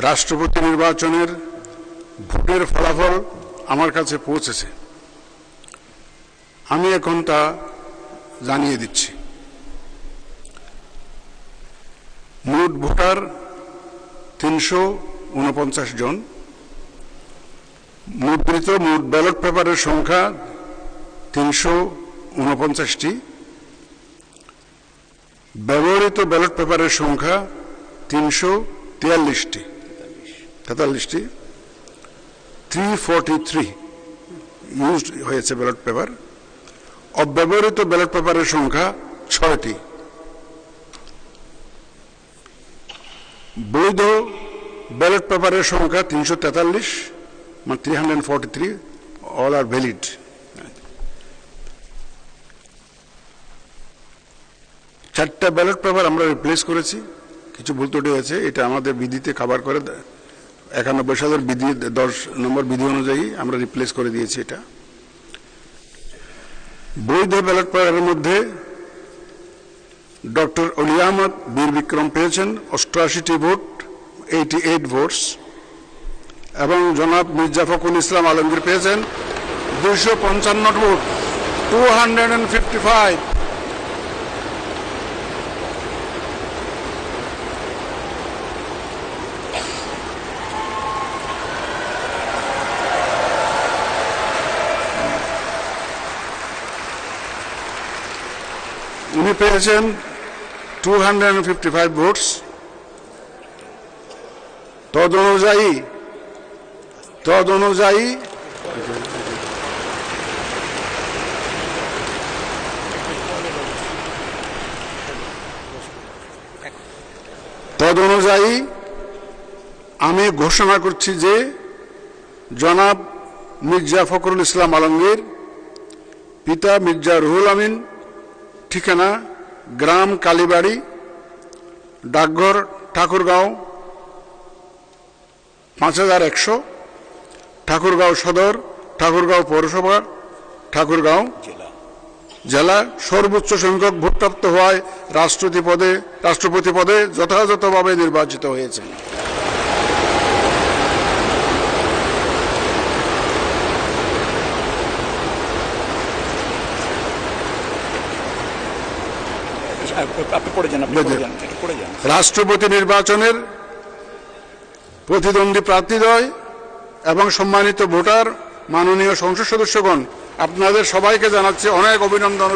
রাষ্ট্রপতি নির্বাচনের ভোটের ফলাফল আমার কাছে পৌঁছেছে। আমি এখন তা জানিয়ে দিচ্ছি। মোট ভোটার ৩৪৯ জন। মুদ্রিত মোট ব্যালট পেপারের সংখ্যা ৩৪৯টি। ব্যবহৃত ব্যালট পেপারের সংখ্যা ৩৪৩টি। 343 ইউজড হয়েছে ব্যালট পেপার। অব্যবহৃত ব্যালট পেপারের সংখ্যা 6টি। বৈধ ব্যালট পেপারের সংখ্যা 343, মানে 343, অল আর ভ্যালিড। চারটা ব্যালট পেপার আমরা রিপ্লেস করেছি, কিছু ভুল ত্রুটি আছে, এটা আমাদের বিধিতে কভার করে 91 সালের বিধি 10 নম্বর বিধি অনুযায়ী আমরা রিপ্লেস করে দিয়েছি এটা। বৈধ ব্যালট পেপারের মধ্যে ডক্টর অলি আহমদ বীর বিক্রম পেয়েছেন 88টি ভোট, 88 ভোটস, এবং জনাব মির্জা ফখরুল ইসলাম আলমগীর পেয়েছেন 255 ভোট, 255। উনি পেয়েছেন 255 ভোটস। তদ অনুযায়ী আমি ঘোষণা করছি যে জনাব মির্জা ফখরুল ইসলাম আলমগীর, পিতা মির্জা রুহুল আমিন, ঠিকানা গ্রাম কালীবাড়ি, ডাকঘর ঠাকুরগাঁও 5100, ঠাকুরগাঁও সদর, ঠাকুরগাঁও পৌরসভা, ঠাকুরগাঁও জেলা, সর্বোচ্চ সংখ্যক ভোটপ্রাপ্ত হওয়ায় রাষ্ট্রপতি পদে যথাযথভাবে নির্বাচিত হয়েছে। রাষ্ট্রপতি নির্বাচনের প্রতিদ্বন্দ্বী প্রার্থীদ্বয় এবং সম্মানিত ভোটার, মাননীয় সংসদ সদস্যগণ, আপনাদের সবাইকে জানাচ্ছি অনেক অভিনন্দন।